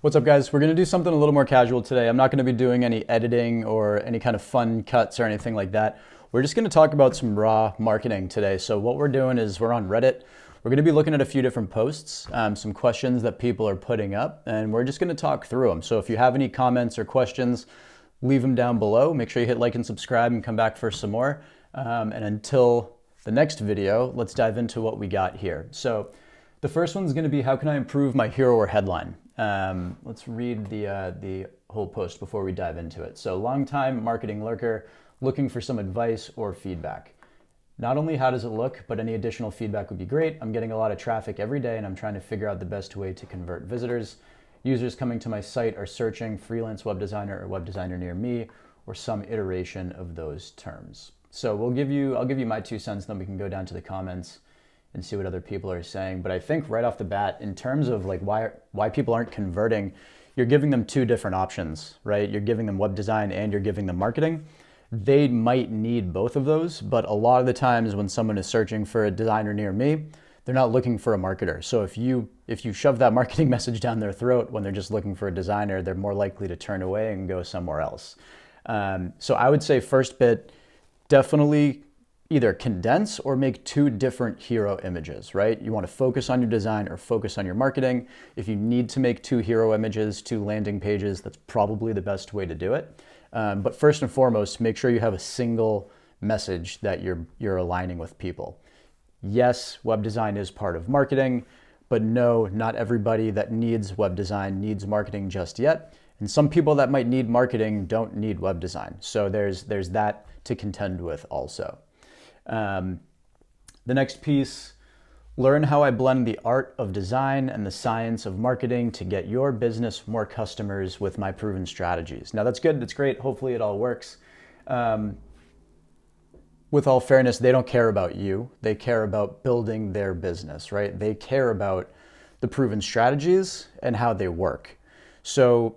What's up, guys? We're going to do something a little more casual today. I'm not going to be doing any editing or any kind of fun cuts or anything like that. We're just going to talk about some raw marketing today. So what we're doing is we're on Reddit. We're going to be looking at a few different posts, some questions that people are putting up, and we're just going to talk through them. So if you have any comments or questions, leave them down below. Make sure you hit like and subscribe and come back for some more. And until the next video, let's dive into what we got here. So the first one's going to be, how can I improve my hero or headline? Let's read the whole post before we dive into it. So, longtime marketing lurker looking for some advice or feedback. Not only how does it look, but any additional feedback would be great. I'm getting a lot of traffic every day and I'm trying to figure out the best way to convert visitors. Users coming to my site are searching freelance web designer or web designer near me or some iteration of those terms. So I'll give you my 2 cents, then we can go down to the comments and see what other people are saying. But I think right off the bat, in terms of like why people aren't converting, you're giving them 2 different options, right? You're giving them web design and you're giving them marketing. They might need both of those, but a lot of the times when someone is searching for a designer near me, they're not looking for a marketer. So if you shove that marketing message down their throat when they're just looking for a designer, they're more likely to turn away and go somewhere else. So I would say first bit, definitely either condense or make 2 different hero images, right? You want to focus on your design or focus on your marketing. If you need to make 2 hero images, 2 landing pages, that's probably the best way to do it. But first and foremost, make sure you have a single message that you're aligning with people. Yes, web design is part of marketing, but no, not everybody that needs web design needs marketing just yet. And some people that might need marketing don't need web design. So there's that to contend with also. The next piece, learn how I blend the art of design and the science of marketing to get your business more customers with my proven strategies. Now that's good, that's great, hopefully it all works. With all fairness, they don't care about you, they care about building their business, right? They care about the proven strategies and how they work. So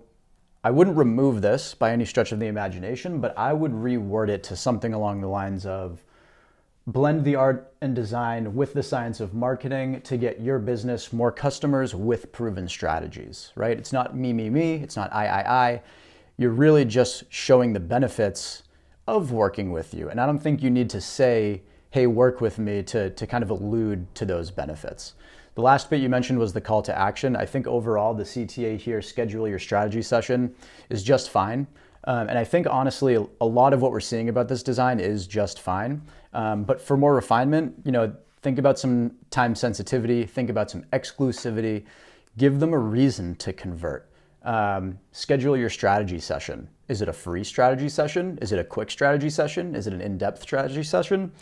I wouldn't remove this by any stretch of the imagination, but I would reword it to something along the lines of, blend the art and design with the science of marketing to get your business more customers with proven strategies, right? It's not me, it's not I. You're really just showing the benefits of working with you. And I don't think you need to say, hey, work with me to kind of allude to those benefits. The last bit you mentioned was the call to action. I think overall the CTA here, schedule your strategy session, is just fine. And I think honestly, a lot of what we're seeing about this design is just fine. But for more refinement, think about some time sensitivity, think about some exclusivity, give them a reason to convert. Schedule your strategy session. Is it a free strategy session? Is it a quick strategy session? Is it an in-depth strategy session?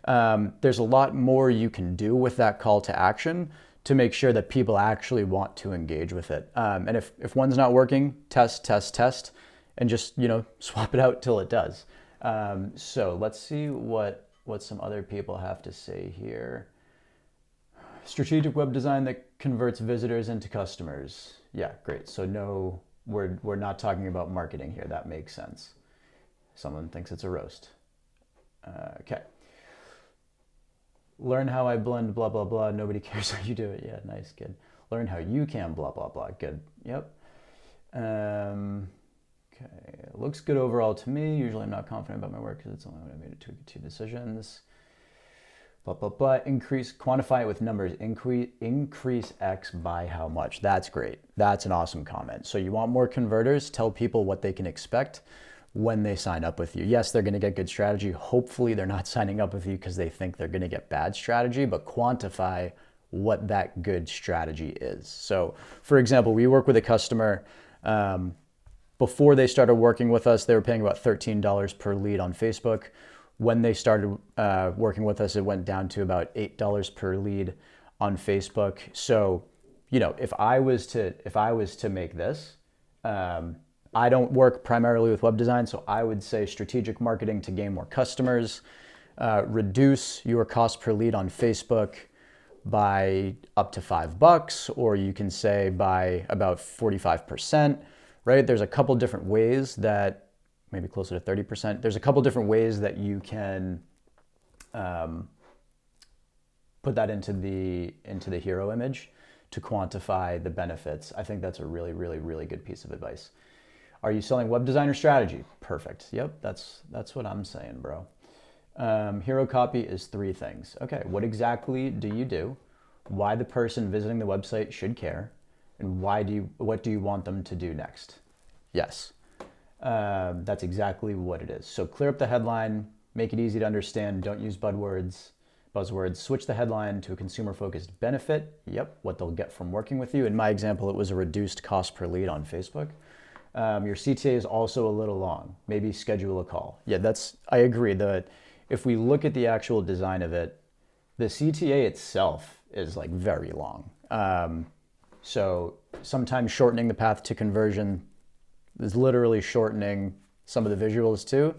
There's a lot more you can do with that call to action to make sure that people actually want to engage with it. And if one's not working, test, and just, swap it out till it does. So let's see what some other people have to say here. Strategic web design that converts visitors into customers. Yeah, great. So no, we're not talking about marketing here. That makes sense. Someone thinks it's a roast. Okay. Learn how I blend blah, blah, blah. Nobody cares how you do it. Yeah, nice, good. Learn how you can blah, blah, blah. Good. Yep. Okay, looks good overall to me. Usually I'm not confident about my work because it's only when I made 2 decisions. Blah, blah, blah. Quantify it with numbers. Increase X by how much. That's great. That's an awesome comment. So you want more converters, tell people what they can expect when they sign up with you. Yes, they're going to get good strategy. Hopefully they're not signing up with you because they think they're going to get bad strategy, but quantify what that good strategy is. So for example, we work with a customer, before they started working with us, they were paying about $13 per lead on Facebook. When they started working with us, it went down to about $8 per lead on Facebook. So, if I was to make this, I don't work primarily with web design, so I would say strategic marketing to gain more customers, reduce your cost per lead on Facebook by up to $5, or you can say by about 45%. Right? There's a couple different ways that, maybe closer to 30%. There's a couple different ways that you can put that into the hero image to quantify the benefits. I think that's a really, really, really good piece of advice. Are you selling web designer strategy? Perfect. Yep, that's what I'm saying, bro. Hero copy is 3 things. Okay, what exactly do you do? Why the person visiting the website should care, and what do you want them to do next? Yes, that's exactly what it is. So clear up the headline, make it easy to understand. Don't use buzzwords. Switch the headline to a consumer-focused benefit. Yep, what they'll get from working with you. In my example, it was a reduced cost per lead on Facebook. Your CTA is also a little long. Maybe schedule a call. Yeah, I agree. If we look at the actual design of it, the CTA itself is like very long. So sometimes shortening the path to conversion is literally shortening some of the visuals too,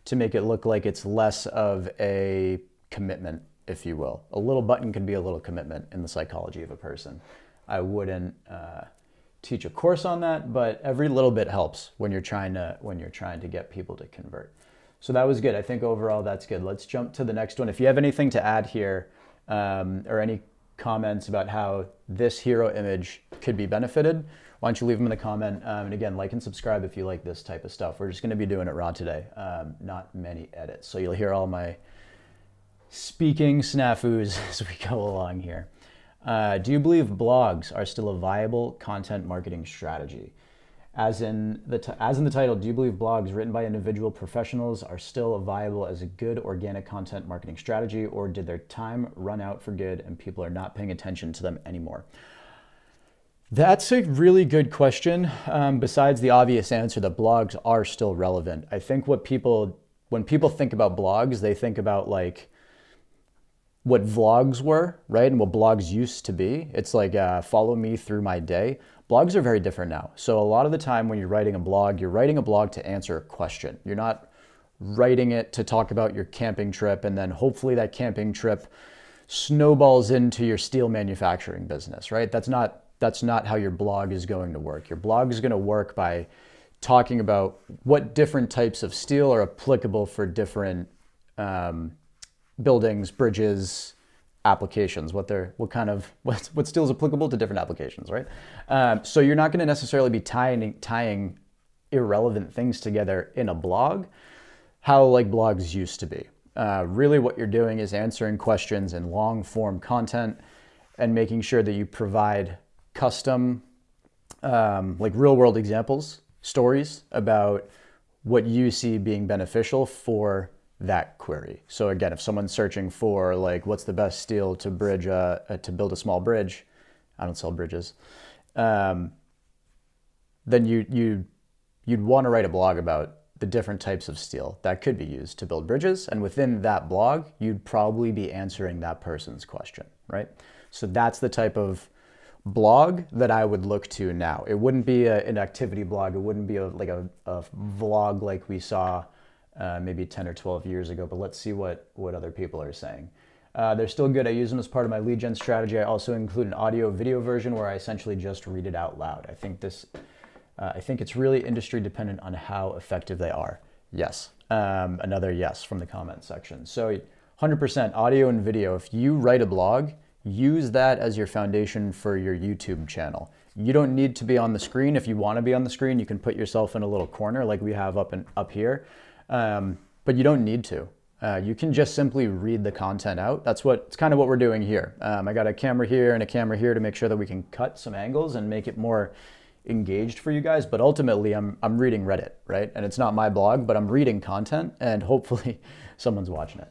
to make it look like it's less of a commitment, if you will. A little button can be a little commitment in the psychology of a person. I wouldn't teach a course on that, but every little bit helps when you're trying to get people to convert. So that was good. I think overall that's good. Let's jump to the next one. If you have anything to add here, or any comments about how this hero image could be benefited, why don't you leave them in the comment? And again, like and subscribe if you like this type of stuff. We're just going to be doing it raw today. Not many edits. So you'll hear all my speaking snafus as we go along here. Do you believe blogs are still a viable content marketing strategy? As in the title, do you believe blogs written by individual professionals are still viable as a good organic content marketing strategy, or did their time run out for good and people are not paying attention to them anymore? That's a really good question. Besides the obvious answer that blogs are still relevant, I think when people think about blogs, they think about like what vlogs were, right? And what blogs used to be. It's like follow me through my day. Blogs are very different now. So a lot of the time when you're writing a blog to answer a question. You're not writing it to talk about your camping trip and then hopefully that camping trip snowballs into your steel manufacturing business, right? That's not how your blog is going to work. Your blog is going to work by talking about what different types of steel are applicable for different buildings, bridges, applications, what steel is applicable to different applications, right? So you're not going to necessarily be tying irrelevant things together in a blog, how like blogs used to be. Really what you're doing is answering questions in long form content and making sure that you provide custom, like real world examples, stories about what you see being beneficial for that query. So again, if someone's searching for like, what's the best steel to to build a small bridge, I don't sell bridges, then you'd want to write a blog about the different types of steel that could be used to build bridges. And within that blog, you'd probably be answering that person's question, right? So that's the type of blog that I would look to now. It wouldn't be an activity blog. It wouldn't be a vlog like we saw maybe 10 or 12 years ago, but let's see what other people are saying. They're still good. I use them as part of my lead gen strategy. I also include an audio video version where I essentially just read it out loud. I think it's really industry dependent on how effective they are. Yes. Another yes from the comment section. So 100% audio and video. If you write a blog, use that as your foundation for your YouTube channel. You don't need to be on the screen. If you want to be on the screen, you can put yourself in a little corner like we have up here. But you don't need to. You can just simply read the content out. It's kind of what we're doing here. I got a camera here and a camera here to make sure that we can cut some angles and make it more engaged for you guys. But ultimately, I'm reading Reddit, right? And it's not my blog, but I'm reading content and hopefully someone's watching it.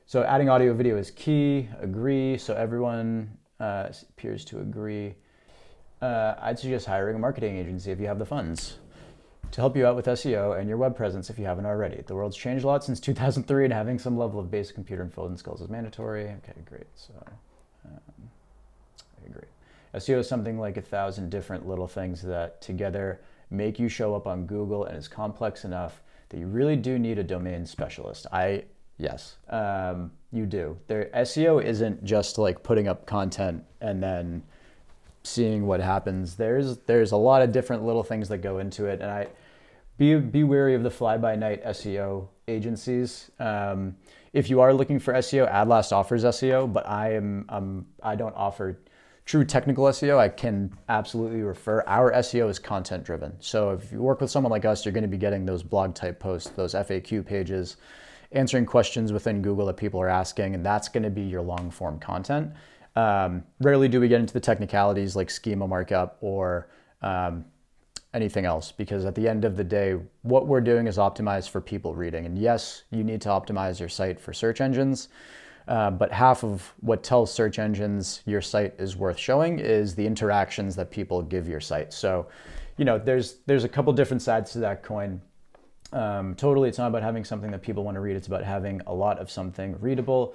So adding audio video is key. Agree. So everyone appears to agree. I'd suggest hiring a marketing agency if you have the funds to help you out with SEO and your web presence if you haven't already. The world's changed a lot since 2003 and having some level of basic computer and fill-in skills is mandatory. Okay, great. So I agree. SEO is something like 1,000 different little things that together make you show up on Google and is complex enough that you really do need a domain specialist. Yes, you do. SEO isn't just like putting up content and then seeing what happens. There's a lot of different little things that go into it, and be wary of the fly-by-night SEO agencies. If you are looking for SEO, AdLast offers SEO, but I don't offer true technical SEO, I can absolutely refer. Our SEO is content driven. So if you work with someone like us, you're going to be getting those blog type posts, those FAQ pages, answering questions within Google that people are asking, and that's going to be your long form content. Rarely do we get into the technicalities like schema markup or anything else, because at the end of the day, what we're doing is optimized for people reading. And yes, you need to optimize your site for search engines, but half of what tells search engines your site is worth showing is the interactions that people give your site. So, you know, there's a couple different sides to that coin. Totally, it's not about having something that people want to read. It's about having a lot of something readable,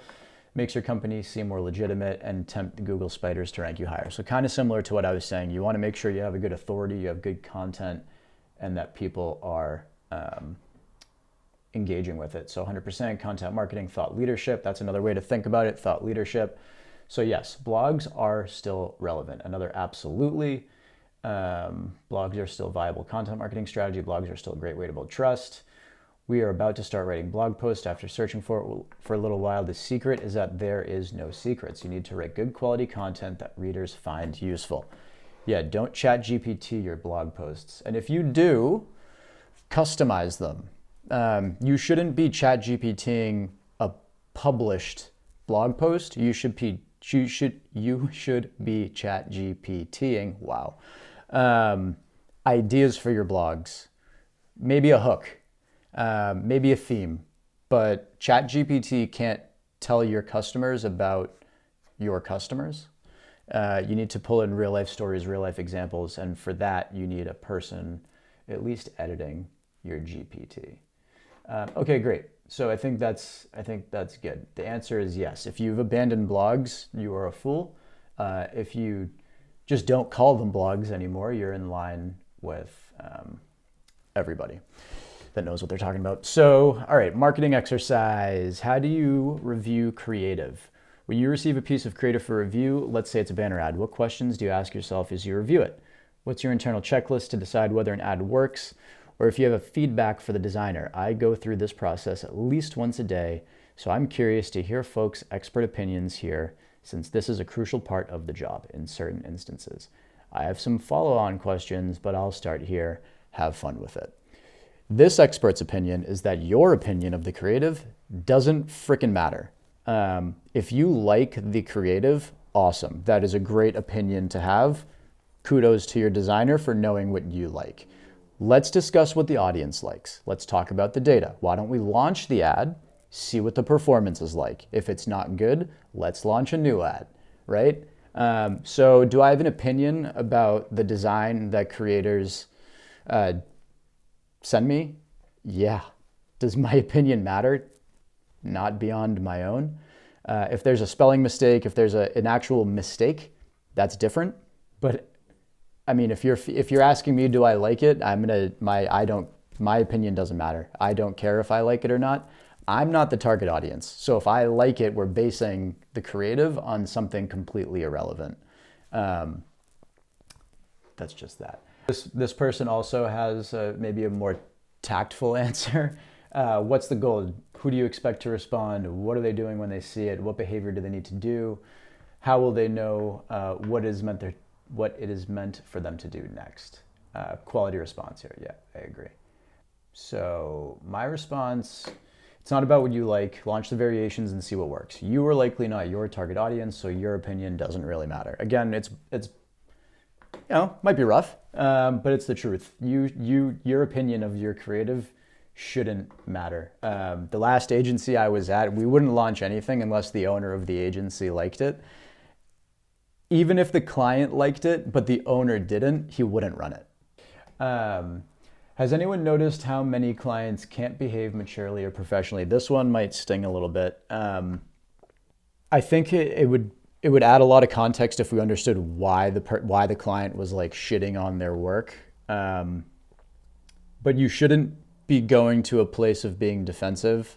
makes your company seem more legitimate, and tempt the Google spiders to rank you higher. So kind of similar to what I was saying, you want to make sure you have a good authority, you have good content, and that people are engaging with it. So 100% content marketing, thought leadership. That's another way to think about it, thought leadership. So yes, blogs are still relevant. Another absolutely. Blogs are still viable content marketing strategy. Blogs are still a great way to build trust. We are about to start writing blog posts after searching for it for a little while. The secret is that there is no secrets. You need to write good quality content that readers find useful. Yeah, don't chat GPT your blog posts. And if you do, customize them. You shouldn't be chat GPTing a published blog post. You should be chat GPTing, ideas for your blogs. Maybe a hook. Maybe a theme, but ChatGPT can't tell your customers about your customers. You need to pull in real life stories, real life examples, and for that you need a person at least editing your GPT. Okay, great. So I think that's good. The answer is yes. If you've abandoned blogs, you are a fool. If you just don't call them blogs anymore, you're in line with everybody that knows what they're talking about. So, all right, marketing exercise. How do you review creative? When you receive a piece of creative for review, let's say it's a banner ad, what questions do you ask yourself as you review it? What's your internal checklist to decide whether an ad works, or if you have a feedback for the designer? I go through this process at least once a day, so I'm curious to hear folks' expert opinions here, since this is a crucial part of the job in certain instances. I have some follow-on questions, but I'll start here. Have fun with it. This expert's opinion is that your opinion of the creative doesn't frickin' matter. If you like the creative, awesome. That is a great opinion to have. Kudos to your designer for knowing what you like. Let's discuss what the audience likes. Let's talk about the data. Why don't we launch the ad, see what the performance is like? If it's not good, let's launch a new ad, right? So do I have an opinion about the design that creators send me? Yeah. Does my opinion matter? Not beyond my own. If there's a spelling mistake, if there's an actual mistake, that's different. But I mean, if you're asking me, do I like it? My opinion doesn't matter. I don't care if I like it or not. I'm not the target audience. So if I like it, we're basing the creative on something completely irrelevant. That's just that. This person also has maybe a more tactful answer. What's the goal? Who do you expect to respond? What are they doing when they see it? What behavior do they need to do? How will they know what it is meant for them to do next? Quality response here. Yeah, I agree. So my response, it's not about what you like. Launch the variations and see what works. You are likely not your target audience, so your opinion doesn't really matter. Again, it's might be rough, but it's the truth. Your opinion of your creative shouldn't matter. The last agency I was at, we wouldn't launch anything unless the owner of the agency liked it. Even if the client liked it, but the owner didn't, he wouldn't run it. Has anyone noticed how many clients can't behave maturely or professionally? This one might sting a little bit. I think it would add a lot of context if we understood why the client was like shitting on their work. But you shouldn't be going to a place of being defensive.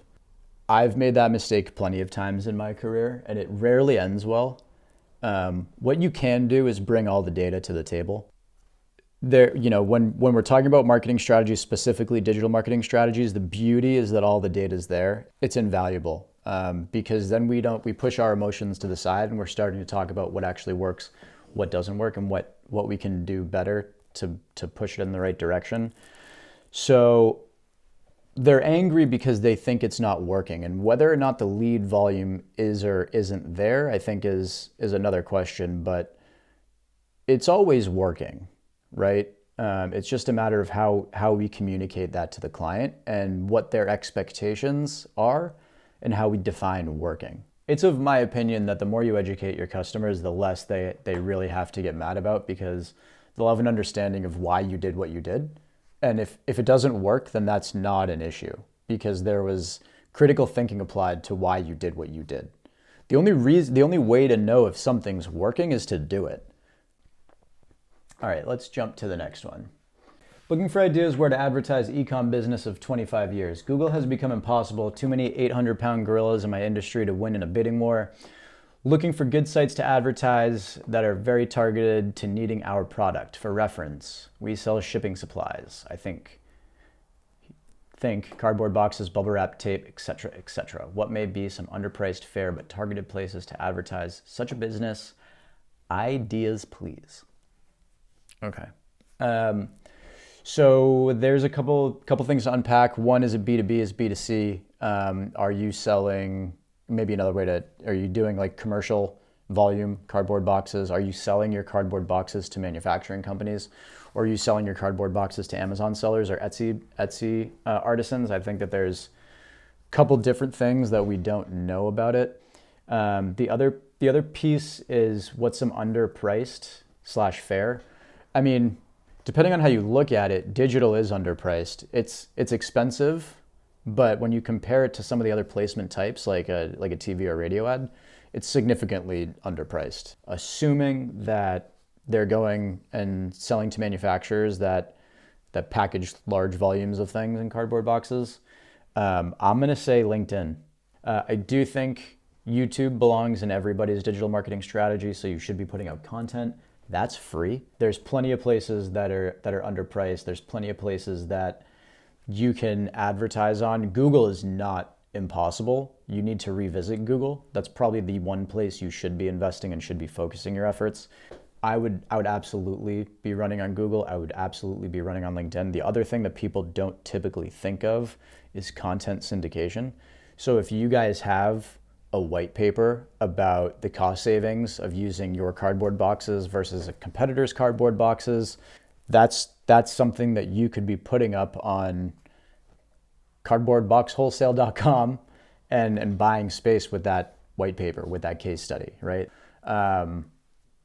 I've made that mistake plenty of times in my career, and it rarely ends well. What you can do is bring all the data to the table. When we're talking about marketing strategies, specifically digital marketing strategies, the beauty is that all the data is there. It's invaluable because then we push our emotions to the side and we're starting to talk about what actually works, what doesn't work and what we can do better to push it in the right direction. So they're angry because they think it's not working, and whether or not the lead volume is or isn't there, I think is another question, but it's always working, right? It's just a matter of how we communicate that to the client and what their expectations are and how we define working. It's of my opinion that the more you educate your customers, the less they really have to get mad about, because they'll have an understanding of why you did what you did. And if it doesn't work, then that's not an issue, because there was critical thinking applied to why you did what you did. The only way to know if something's working is to do it. All right, let's jump to the next one. Looking for ideas where to advertise e-com business of 25 years. Google has become impossible. Too many 800-pound gorillas in my industry to win in a bidding war. Looking for good sites to advertise that are very targeted to needing our product. For reference, we sell shipping supplies. I think cardboard boxes, bubble wrap, tape, etc., etc. What may be some underpriced, fair, but targeted places to advertise such a business? Ideas, please. Okay. So there's a couple things to unpack. One is it B2B, is B2C. Are you selling, maybe another way to, are you doing like commercial volume cardboard boxes? Are you selling your cardboard boxes to manufacturing companies? Or are you selling your cardboard boxes to Amazon sellers or Etsy artisans? I think that there's a couple different things that we don't know about it. The other piece is what's some underpriced / fair. I mean, depending on how you look at it, digital is underpriced. It's expensive, but when you compare it to some of the other placement types, like a TV or radio ad, it's significantly underpriced. Assuming that they're going and selling to manufacturers that package large volumes of things in cardboard boxes, I'm gonna say LinkedIn. I do think YouTube belongs in everybody's digital marketing strategy, so you should be putting out content. That's free. There's plenty of places that are underpriced. There's plenty of places that you can advertise on. Google is not impossible. You need to revisit Google. That's probably the one place you should be investing and should be focusing your efforts. I would absolutely be running on Google. I would absolutely be running on LinkedIn. The other thing that people don't typically think of is content syndication. So if you guys have a white paper about the cost savings of using your cardboard boxes versus a competitor's cardboard boxes, that's something that you could be putting up on cardboardboxwholesale.com and buying space with that white paper, with that case study, right?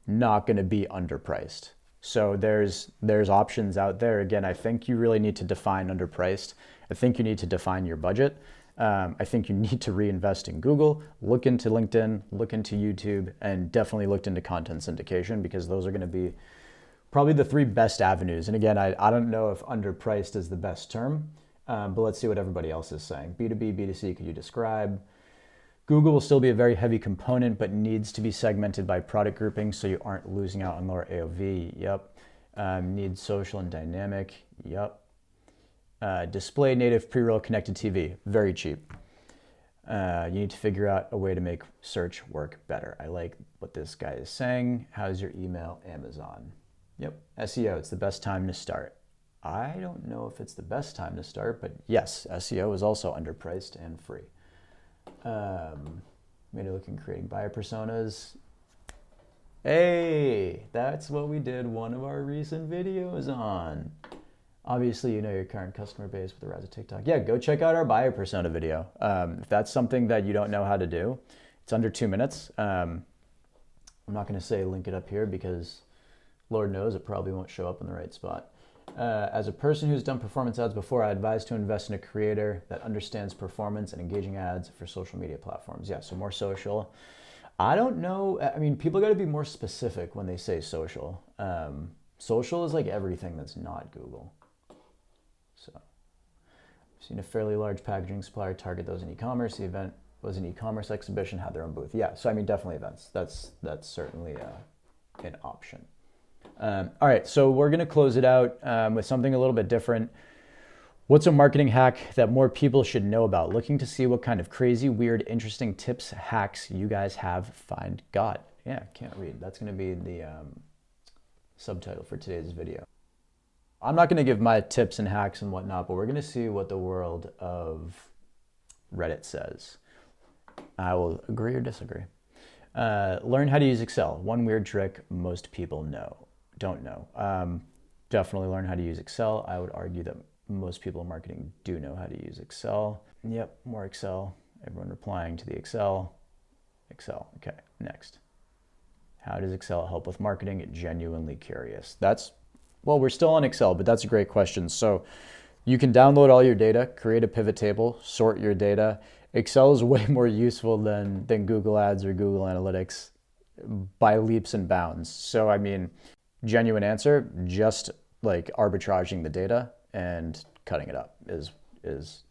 Not going to be underpriced. So there's options out there. Again, I think you really need to define underpriced. I think you need to define your budget. I think you need to reinvest in Google, look into LinkedIn, look into YouTube, and definitely look into content syndication, because those are going to be probably the three best avenues. And again, I don't know if underpriced is the best term, but let's see what everybody else is saying. B2B, B2C, could you describe? Google will still be a very heavy component, but needs to be segmented by product grouping so you aren't losing out on lower AOV. Yep. Needs social and dynamic. Yep. Display native pre-roll connected TV, very cheap. You need to figure out a way to make search work better. I like what this guy is saying. How's your email? Amazon. Yep. SEO, it's the best time to start. I don't know if it's the best time to start, but yes, SEO is also underpriced and free. Made it looking creating buyer personas. Hey, that's what we did one of our recent videos on. Obviously, you know your current customer base with the rise of TikTok. Yeah, go check out our buyer persona video. If that's something that you don't know how to do, it's under 2 minutes. I'm not going to say link it up here because Lord knows it probably won't show up in the right spot. As a person who's done performance ads before, I advise to invest in a creator that understands performance and engaging ads for social media platforms. Yeah, so more social. I don't know. I mean, people got to be more specific when they say social. Social is like everything that's not Google. So I've seen a fairly large packaging supplier target those in e-commerce. The event was an e-commerce exhibition, had their own booth. Yeah, so I mean, definitely events. That's certainly an option. All right, so we're gonna close it out with something a little bit different. What's a marketing hack that more people should know about? Looking to see what kind of crazy, weird, interesting tips, hacks you guys have got. Yeah, can't read. That's going to be the subtitle for today's video. I'm not going to give my tips and hacks and whatnot, but we're going to see what the world of Reddit says. I will agree or disagree. Learn how to use Excel. One weird trick most people don't know. Definitely learn how to use Excel. I would argue that most people in marketing do know how to use Excel. Yep, more Excel. Everyone replying to the Excel. Excel. Okay, next. How does Excel help with marketing? Genuinely curious. Well, we're still on Excel, but that's a great question. So you can download all your data, create a pivot table, sort your data. Excel is way more useful than Google Ads or Google Analytics by leaps and bounds. So, I mean, genuine answer, just like arbitraging the data and cutting it up is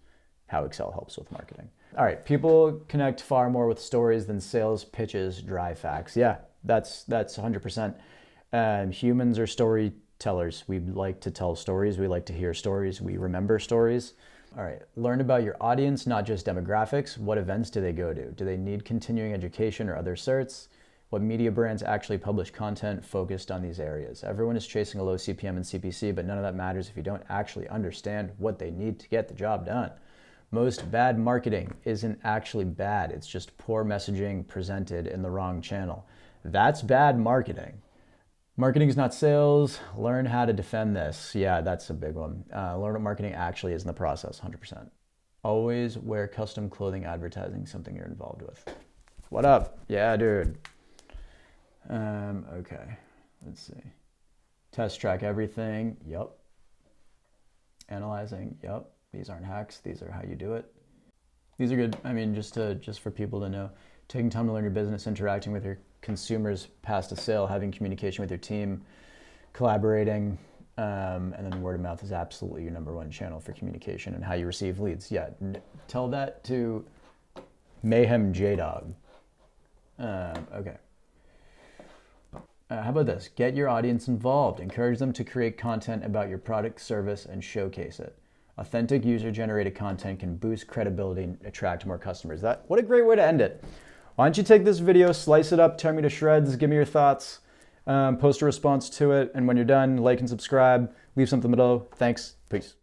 how Excel helps with marketing. All right, people connect far more with stories than sales pitches, dry facts. Yeah, that's 100%. Humans are storytellers. We like to tell stories. We like to hear stories. We remember stories. All right, learn about your audience, not just demographics. What events do they go to? Do they need continuing education or other certs? What media brands actually publish content focused on these areas? Everyone is chasing a low CPM and CPC, but none of that matters if you don't actually understand what they need to get the job done. Most bad marketing isn't actually bad. It's just poor messaging presented in the wrong channel. That's bad marketing. Marketing is not sales. Learn how to defend this. Yeah, that's a big one. Learn what marketing actually is in the process, 100%. Always wear custom clothing advertising, something you're involved with. What up? Yeah, dude. Okay, let's see. Test track everything. Yep. Analyzing. Yep. These aren't hacks. These are how you do it. These are good. I mean, just for people to know, taking time to learn your business, interacting with your consumers past a sale, having communication with your team, collaborating, and then word of mouth is absolutely your number one channel for communication and how you receive leads. Yeah, tell that to Mayhem J-Dog. Okay. How about this? Get your audience involved. Encourage them to create content about your product, service, and showcase it. Authentic user-generated content can boost credibility and attract more customers. What a great way to end it. Why don't you take this video, slice it up, tear me to shreds, give me your thoughts, post a response to it, and when you're done, like and subscribe, leave something below. Thanks. Peace.